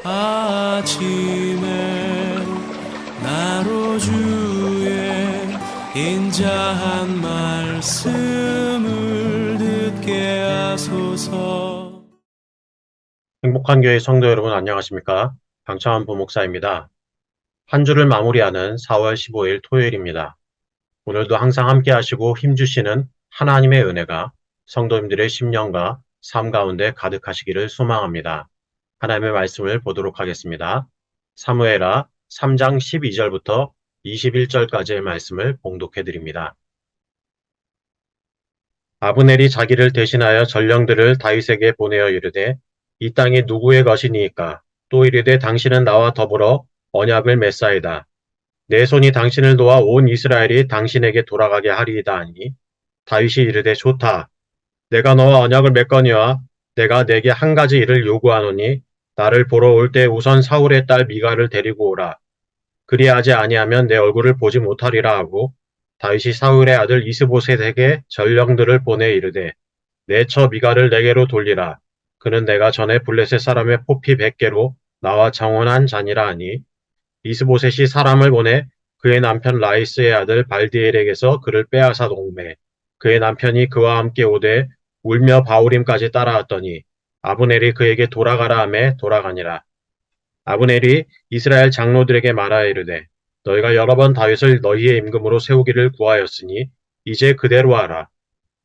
아침에 나로 주의 인자한 말씀을 듣게 하소서. 행복한 교회 성도 여러분 안녕하십니까? 방창환 부목사입니다. 한 주를 마무리하는 4월 15일 토요일입니다. 오늘도 항상 함께 하시고 힘주시는 하나님의 은혜가 성도님들의 심령과 삶 가운데 가득하시기를 소망합니다. 하나님의 말씀을 보도록 하겠습니다. 사무엘하 3장 12절부터 21절까지의 말씀을 봉독해 드립니다. 아브넬이 자기를 대신하여 전령들을 다윗에게 보내어 이르되 이 땅이 누구의 것이니이까? 또 이르되 당신은 나와 더불어 언약을 맺사이다. 내 손이 당신을 도와 온 이스라엘이 당신에게 돌아가게 하리이다 하니 다윗이 이르되 좋다. 내가 너와 언약을 맺거니와 내가 내게 한 가지 일을 요구하노니 나를 보러 올 때 우선 사울의 딸 미가를 데리고 오라. 그리하지 아니하면 내 얼굴을 보지 못하리라 하고 다윗이 사울의 아들 이스보셋에게 전령들을 보내 이르되 내 처 미가를 내게로 돌리라. 그는 내가 전에 블레셋 사람의 포피 100개로 나와 정혼한 자니라 하니 이스보셋이 사람을 보내 그의 남편 라이스의 아들 발디엘에게서 그를 빼앗아 동매 그의 남편이 그와 함께 오되 울며 바울임까지 따라왔더니 아브넬이 그에게 돌아가라 하매 돌아가니라. 아브넬이 이스라엘 장로들에게 말하여 이르되 너희가 여러 번 다윗을 너희의 임금으로 세우기를 구하였으니 이제 그대로 하라.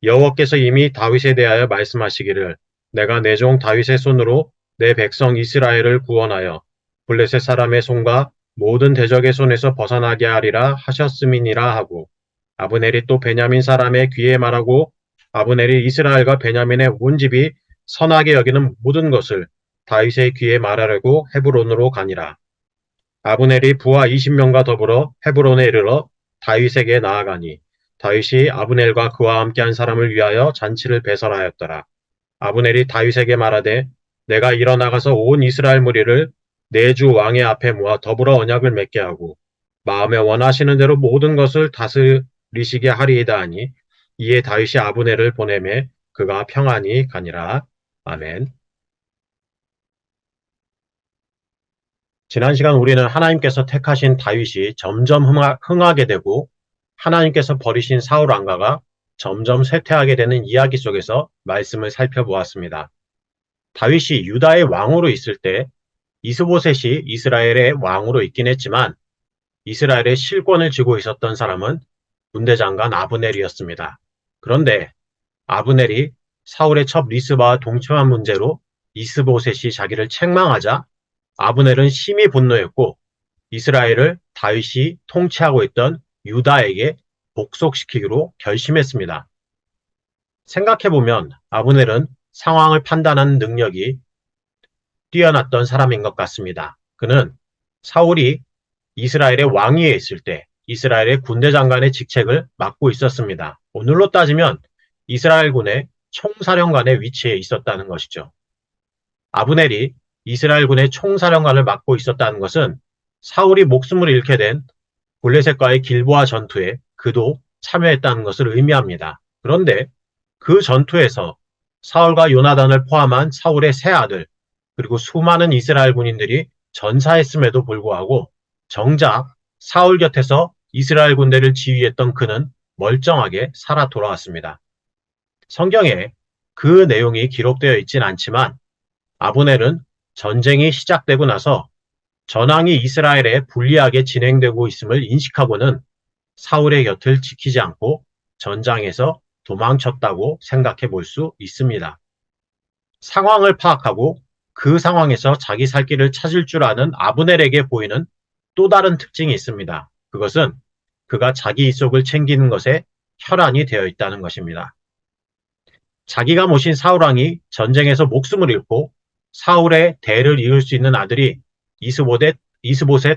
여호와께서 이미 다윗에 대하여 말씀하시기를 내가 내 종 다윗의 손으로 내 백성 이스라엘을 구원하여 블레셋 사람의 손과 모든 대적의 손에서 벗어나게 하리라 하셨음이니라 하고 아브넬이 또 베냐민 사람의 귀에 말하고 아브넬이 이스라엘과 베냐민의 온 집이 선하게 여기는 모든 것을 다윗의 귀에 말하려고 헤브론으로 가니라. 아브넬이 부하 20명과 더불어 헤브론에 이르러 다윗에게 나아가니 다윗이 아브넬과 그와 함께한 사람을 위하여 잔치를 배설하였더라. 아브넬이 다윗에게 말하되 내가 일어나가서 온 이스라엘 무리를 내 주 왕의 앞에 모아 더불어 언약을 맺게 하고 마음에 원하시는 대로 모든 것을 다스리시게 하리이다 하니 이에 다윗이 아브넬을 보내매 그가 평안히 가니라. 아멘. 지난 시간 우리는 하나님께서 택하신 다윗이 점점 흥하게 되고 하나님께서 버리신 사울 왕가가 점점 쇠퇴하게 되는 이야기 속에서 말씀을 살펴보았습니다. 다윗이 유다의 왕으로 있을 때 이스보셋이 이스라엘의 왕으로 있긴 했지만 이스라엘의 실권을 쥐고 있었던 사람은 군대장관 아브넬이었습니다. 그런데 아브넬이 사울의 첩 리스바와 동침한 문제로 이스보셋이 자기를 책망하자 아브넬은 심히 분노했고 이스라엘을 다윗이 통치하고 있던 유다에게 복속시키기로 결심했습니다. 생각해보면 아브넬은 상황을 판단하는 능력이 뛰어났던 사람인 것 같습니다. 그는 사울이 이스라엘의 왕위에 있을 때 이스라엘의 군대 장관의 직책을 맡고 있었습니다. 오늘로 따지면 이스라엘군의 총사령관의 위치에 있었다는 것이죠. 아브넬이 이스라엘군의 총사령관을 맡고 있었다는 것은 사울이 목숨을 잃게 된 블레셋과의 길보아 전투에 그도 참여했다는 것을 의미합니다. 그런데 그 전투에서 사울과 요나단을 포함한 사울의 세 아들 그리고 수많은 이스라엘 군인들이 전사했음에도 불구하고 정작 사울 곁에서 이스라엘 군대를 지휘했던 그는 멀쩡하게 살아 돌아왔습니다. 성경에 그 내용이 기록되어 있진 않지만 아브넬은 전쟁이 시작되고 나서 전황이 이스라엘에 불리하게 진행되고 있음을 인식하고는 사울의 곁을 지키지 않고 전장에서 도망쳤다고 생각해 볼 수 있습니다. 상황을 파악하고 그 상황에서 자기 살 길을 찾을 줄 아는 아브넬에게 보이는 또 다른 특징이 있습니다. 그것은 그가 자기 이속을 챙기는 것에 혈안이 되어 있다는 것입니다. 자기가 모신 사울왕이 전쟁에서 목숨을 잃고 사울의 대를 이을 수 있는 아들이 이스보셋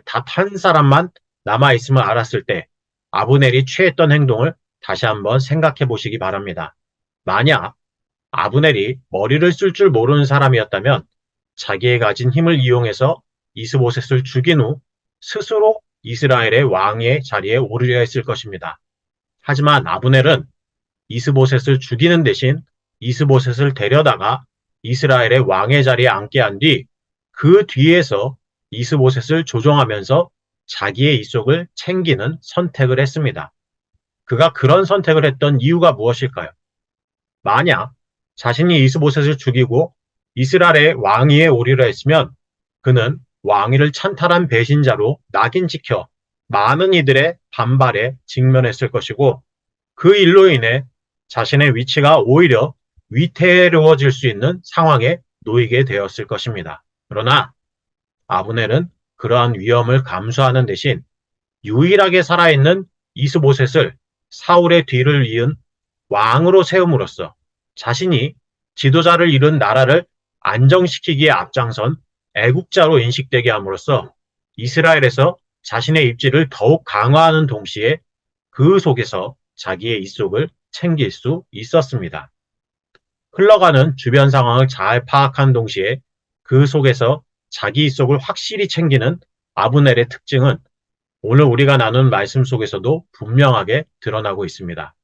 단 한 사람만 남아있음을 알았을 때 아브넬이 취했던 행동을 다시 한번 생각해 보시기 바랍니다. 만약 아브넬이 머리를 쓸 줄 모르는 사람이었다면 자기의 가진 힘을 이용해서 이스보셋을 죽인 후 스스로 이스라엘의 왕의 자리에 오르려 했을 것입니다. 하지만 아브넬은 이스보셋을 죽이는 대신 이스보셋을 데려다가 이스라엘의 왕의 자리에 앉게 한 뒤 그 뒤에서 이스보셋을 조종하면서 자기의 이속을 챙기는 선택을 했습니다. 그가 그런 선택을 했던 이유가 무엇일까요? 만약 자신이 이스보셋을 죽이고 이스라엘의 왕위에 오르려 했으면 그는 왕위를 찬탈한 배신자로 낙인 찍혀 많은 이들의 반발에 직면했을 것이고 그 일로 인해 자신의 위치가 오히려 위태로워질 수 있는 상황에 놓이게 되었을 것입니다. 그러나 아브넬은 그러한 위험을 감수하는 대신 유일하게 살아있는 이스보셋을 사울의 뒤를 이은 왕으로 세움으로써 자신이 지도자를 잃은 나라를 안정시키기에 앞장선 애국자로 인식되게 함으로써 이스라엘에서 자신의 입지를 더욱 강화하는 동시에 그 속에서 자기의 이속을 챙길 수 있었습니다. 흘러가는 주변 상황을 잘 파악한 동시에 그 속에서 자기 이속을 확실히 챙기는 아브넬의 특징은 오늘 우리가 나눈 말씀 속에서도 분명하게 드러나고 있습니다.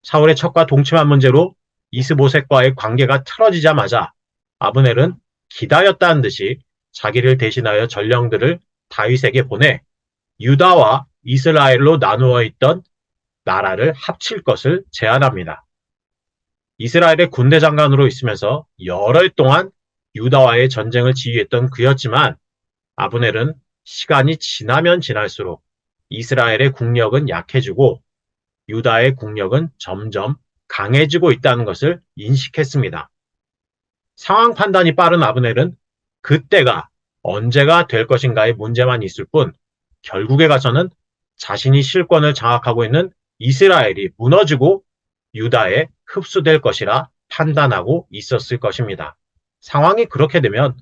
사울의 척과 동침한 문제로 이스보셋과의 관계가 틀어지자마자 아브넬은 기다렸다는 듯이 자기를 대신하여 전령들을 다윗에게 보내 유다와 이스라엘로 나누어 있던 나라를 합칠 것을 제안합니다. 이스라엘의 군대 장관으로 있으면서 열흘 동안 유다와의 전쟁을 지휘했던 그였지만 아브넬은 시간이 지나면 지날수록 이스라엘의 국력은 약해지고 유다의 국력은 점점 강해지고 있다는 것을 인식했습니다. 상황 판단이 빠른 아브넬은 그때가 언제가 될 것인가의 문제만 있을 뿐 결국에 가서는 자신이 실권을 장악하고 있는 이스라엘이 무너지고 유다에 흡수될 것이라 판단하고 있었을 것입니다. 상황이 그렇게 되면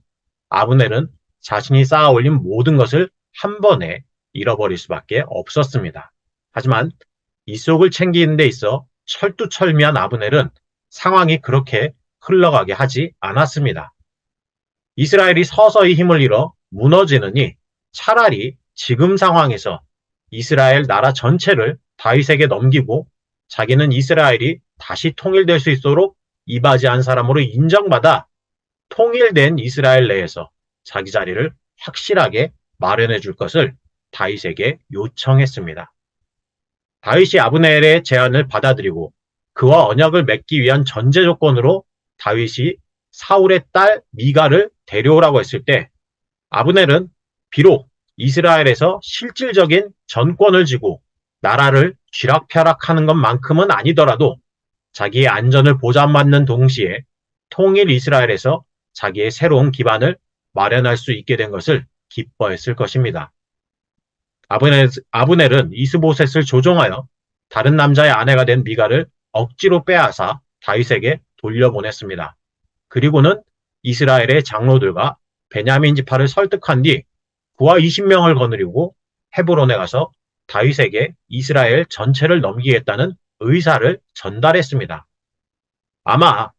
아브넬은 자신이 쌓아 올린 모든 것을 한 번에 잃어버릴 수밖에 없었습니다. 하지만 이속을 챙기는 데 있어 철두철미한 아브넬은 상황이 그렇게 흘러가게 하지 않았습니다. 이스라엘이 서서히 힘을 잃어 무너지느니 차라리 지금 상황에서 이스라엘 나라 전체를 다윗에게 넘기고 자기는 이스라엘이 다시 통일될 수 있도록 이바지한 사람으로 인정받아 통일된 이스라엘 내에서 자기 자리를 확실하게 마련해 줄 것을 다윗에게 요청했습니다. 다윗이 아브넬의 제안을 받아들이고 그와 언약을 맺기 위한 전제 조건으로 다윗이 사울의 딸 미가를 데려오라고 했을 때 아브넬은 비록 이스라엘에서 실질적인 전권을 쥐고 나라를 쥐락펴락하는 것만큼은 아니더라도 자기의 안전을 보장받는 동시에 통일 이스라엘에서 자기의 새로운 기반을 마련할 수 있게 된 것을 기뻐했을 것입니다. 아브넬은 이스보셋을 조종하여 다른 남자의 아내가 된 미가를 억지로 빼앗아 다윗에게 돌려보냈습니다. 그리고는 이스라엘의 장로들과 베냐민 지파를 설득한 뒤 그와 20명을 거느리고 헤브론에 가서 다윗에게 이스라엘 전체를 넘기겠다는 의사를 전달했습니다. 아마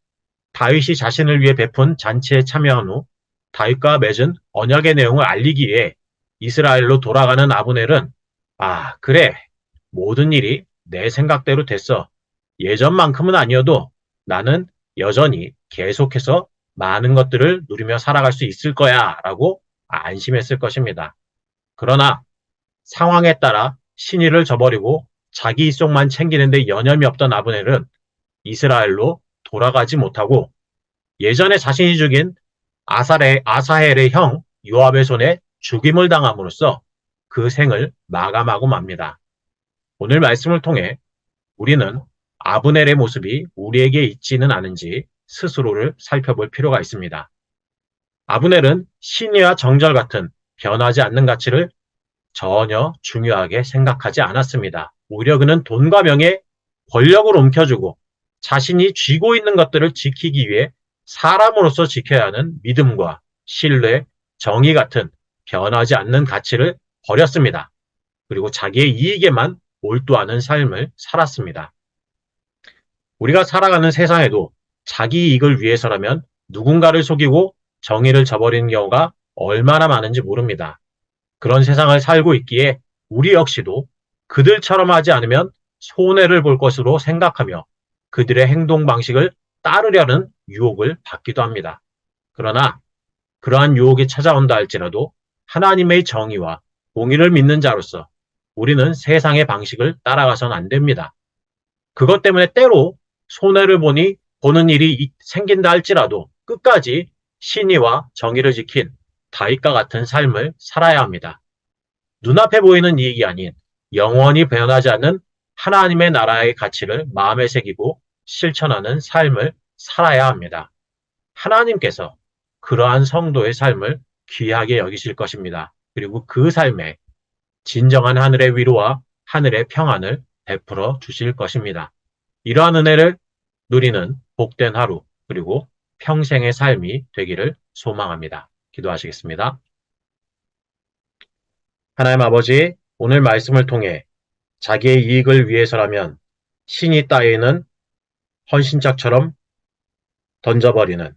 다윗이 자신을 위해 베푼 잔치에 참여한 후 다윗과 맺은 언약의 내용을 알리기 위해 이스라엘로 돌아가는 아브넬은 그래, 모든 일이 내 생각대로 됐어. 예전만큼은 아니어도 나는 여전히 계속해서 많은 것들을 누리며 살아갈 수 있을 거야 라고 안심했을 것입니다. 그러나 상황에 따라 신의를 저버리고 자기 이속만 챙기는데 여념이 없던 아브넬은 이스라엘로 돌아가지 못하고 예전에 자신이 죽인 아사헬의 형 요압의 손에 죽임을 당함으로써 그 생을 마감하고 맙니다. 오늘 말씀을 통해 우리는 아브넬의 모습이 우리에게 있지는 않은지 스스로를 살펴볼 필요가 있습니다. 아브넬은 신의와 정절 같은 변하지 않는 가치를 전혀 중요하게 생각하지 않았습니다. 오히려 그는 돈과 명예, 권력을 움켜쥐고 자신이 쥐고 있는 것들을 지키기 위해 사람으로서 지켜야 하는 믿음과 신뢰, 정의 같은 변하지 않는 가치를 버렸습니다. 그리고 자기의 이익에만 몰두하는 삶을 살았습니다. 우리가 살아가는 세상에도 자기 이익을 위해서라면 누군가를 속이고 정의를 저버리는 경우가 얼마나 많은지 모릅니다. 그런 세상을 살고 있기에 우리 역시도 그들처럼 하지 않으면 손해를 볼 것으로 생각하며 그들의 행동 방식을 따르려는 유혹을 받기도 합니다. 그러나 그러한 유혹이 찾아온다 할지라도 하나님의 정의와 공의를 믿는 자로서 우리는 세상의 방식을 따라가선 안 됩니다. 그것 때문에 때로 손해를 보는 일이 생긴다 할지라도 끝까지 신의와 정의를 지킨 다윗과 같은 삶을 살아야 합니다. 눈앞에 보이는 이익이 아닌 영원히 변하지 않는 하나님의 나라의 가치를 마음에 새기고 실천하는 삶을 살아야 합니다. 하나님께서 그러한 성도의 삶을 귀하게 여기실 것입니다. 그리고 그 삶에 진정한 하늘의 위로와 하늘의 평안을 베풀어 주실 것입니다. 이러한 은혜를 누리는 복된 하루 그리고 평생의 삶이 되기를 소망합니다. 기도하시겠습니다. 하나님 아버지, 오늘 말씀을 통해 자기의 이익을 위해서라면 신이 따위는 헌신짝처럼 던져버리는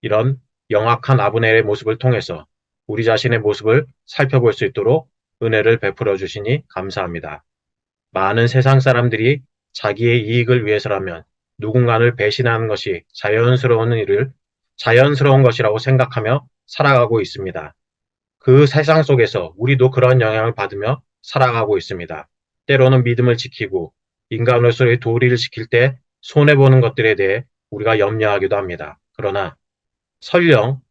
이런 영악한 아브넬의 모습을 통해서 우리 자신의 모습을 살펴볼 수 있도록 은혜를 베풀어 주시니 감사합니다. 많은 세상 사람들이 자기의 이익을 위해서라면 누군가를 배신하는 것이 자연스러운 것이라고 생각하며 살아가고 있습니다. 그 세상 속에서 우리도 그런 영향을 받으며 살아가고 있습니다. 때로는 믿음을 지키고 인간으로서의 도리를 지킬 때 손해보는 것들에 대해 우리가 염려하기도 합니다. 그러나 설령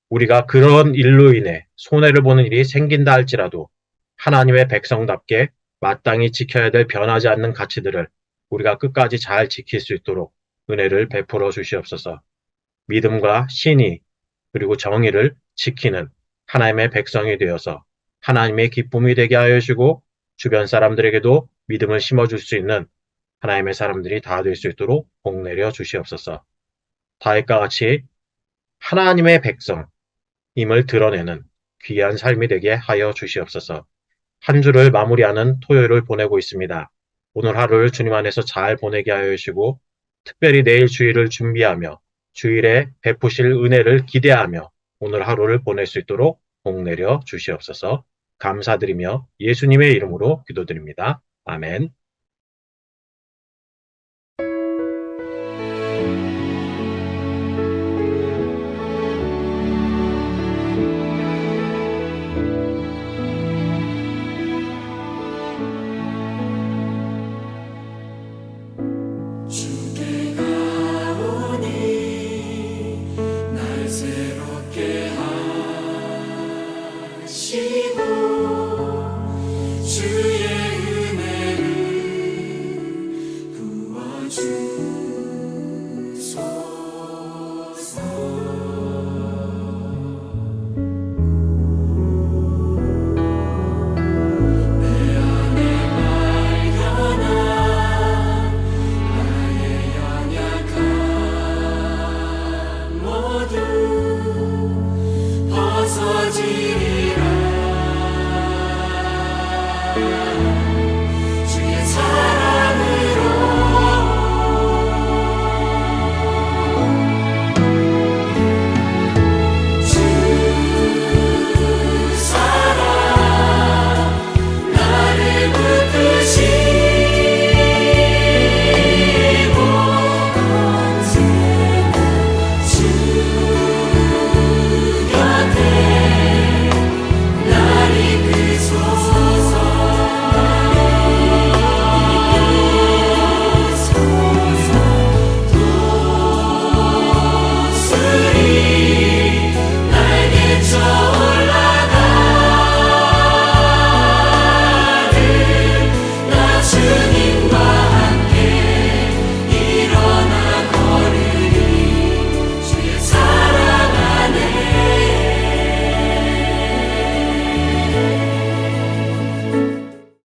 우리가 그런 일로 인해 손해를 보는 일이 생긴다 할지라도 하나님의 백성답게 마땅히 지켜야 될 변하지 않는 가치들을 우리가 끝까지 잘 지킬 수 있도록 은혜를 베풀어 주시옵소서. 믿음과 신의 그리고 정의를 지키는 하나님의 백성이 되어서 하나님의 기쁨이 되게 하여 주시고 주변 사람들에게도 믿음을 심어줄 수 있는 하나님의 사람들이 다 될 수 있도록 복 내려 주시옵소서. 다윗과 같이 하나님의 백성임을 드러내는 귀한 삶이 되게 하여 주시옵소서. 한 주를 마무리하는 토요일을 보내고 있습니다. 오늘 하루를 주님 안에서 잘 보내게 하여 주시고 특별히 내일 주일을 준비하며 주일에 베푸실 은혜를 기대하며 오늘 하루를 보낼 수 있도록 복 내려 주시옵소서. 감사드리며 예수님의 이름으로 기도드립니다. 아멘. 벗어지리